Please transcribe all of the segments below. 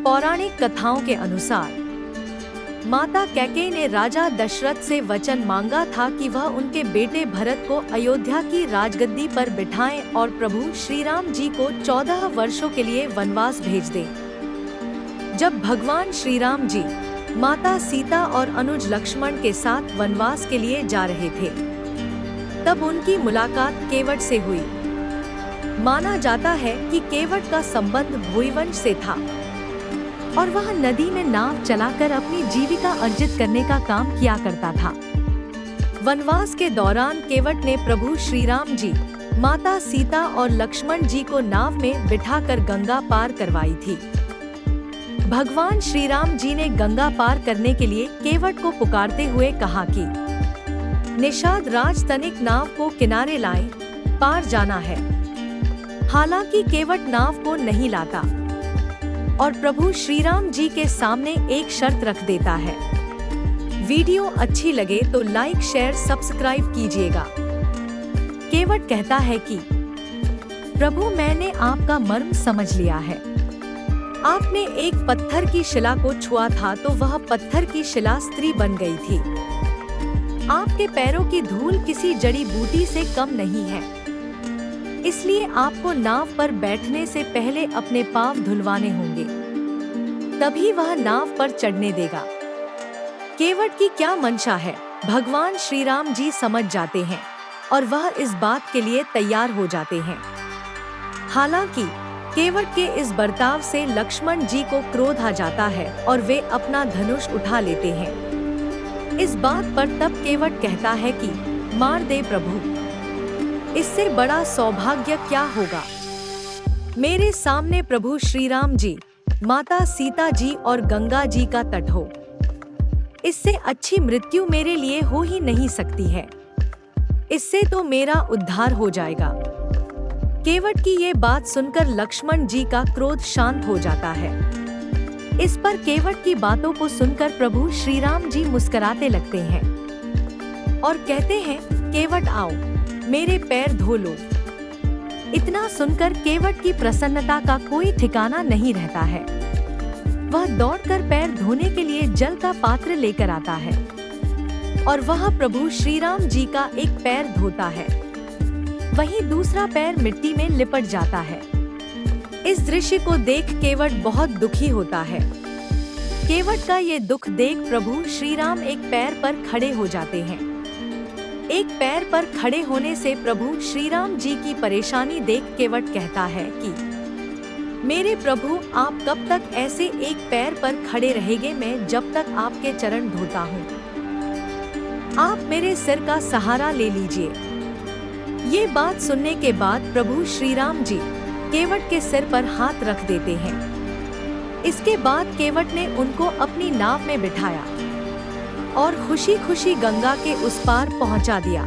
पौराणिक कथाओं के अनुसार माता कैकेयी ने राजा दशरथ से वचन मांगा था कि वह उनके बेटे भरत को अयोध्या की राजगद्दी पर बिठाएं और प्रभु श्री राम जी को 14 वर्षों के लिए वनवास भेज दें। जब भगवान श्री राम जी माता सीता और अनुज लक्ष्मण के साथ वनवास के लिए जा रहे थे, तब उनकी मुलाकात केवट से हुई। माना जाता है कि केवट का संबंध भोईवंश से था और वह नदी में नाव चलाकर अपनी जीविका अर्जित करने का काम किया करता था। वनवास के दौरान केवट ने प्रभु श्री राम जी, माता सीता और लक्ष्मण जी को नाव में बिठाकर गंगा पार करवाई थी। भगवान श्री राम जी ने गंगा पार करने के लिए केवट को पुकारते हुए कहा कि निषाद राजतनिक नाव को किनारे लाएं, पार जाना है। हालांकि केवट नाव को नहीं लाता और प्रभु श्री राम जी के सामने एक शर्त रख देता है। वीडियो अच्छी लगे तो लाइक शेयर सब्सक्राइब कीजिएगा। केवट कहता है कि प्रभु, मैंने आपका मर्म समझ लिया है। आपने एक पत्थर की शिला को छुआ था तो वह पत्थर की शिला स्त्री बन गई थी। आपके पैरों की धूल किसी जड़ी बूटी से कम नहीं है, इसलिए आपको नाव पर बैठने से पहले अपने पांव धुलवाने होंगे, तभी वह नाव पर चढ़ने देगा। केवट की क्या मंशा है, भगवान श्री राम जी समझ जाते हैं और वह इस बात के लिए तैयार हो जाते हैं। हालांकि केवट के इस बर्ताव से लक्ष्मण जी को क्रोध आ जाता है और वे अपना धनुष उठा लेते हैं। इस बात पर तब केवट कहता है कि मार दे प्रभु, इससे बड़ा सौभाग्य क्या होगा। मेरे सामने प्रभु श्री राम जी, माता सीता जी और गंगा जी का तट हो। इससे अच्छी मृत्यु मेरे लिए हो ही नहीं सकती है। इससे तो मेरा उद्धार हो जाएगा। केवट की ये बात सुनकर लक्ष्मण जी का क्रोध शांत हो जाता है। इस पर केवट की बातों को सुनकर प्रभु श्री राम जी मुस्कुराते लगते हैं और कहते हैं, केवट आओ, मेरे पैर धो लो। इतना सुनकर केवट की प्रसन्नता का कोई ठिकाना नहीं रहता है। वह दौड़कर पैर धोने के लिए जल का पात्र लेकर आता है और वह प्रभु श्री राम जी का एक पैर धोता है, वहीं दूसरा पैर मिट्टी में लिपट जाता है। इस दृश्य को देख केवट बहुत दुखी होता है। केवट का ये दुख देख प्रभु श्री राम एक पैर पर खड़े हो जाते हैं। एक पैर पर खड़े होने से प्रभु श्री राम जी की परेशानी देख केवट कहता है कि मेरे प्रभु, आप कब तक ऐसे एक पैर पर खड़े रहेंगे? मैं जब तक आपके चरण धोता हूँ। आप मेरे सिर का सहारा ले लीजिए। ये बात सुनने के बाद प्रभु श्री राम जी केवट के सिर पर हाथ रख देते हैं। इसके बाद केवट ने उनको अपनी नाव में बिठाया और खुशी खुशी गंगा के उस पार पहुंचा दिया।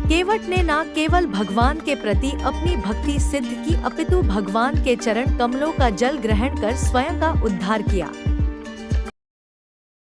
केवट ने न केवल भगवान के प्रति अपनी भक्ति सिद्ध की, अपितु भगवान के चरण कमलों का जल ग्रहण कर स्वयं का उद्धार किया।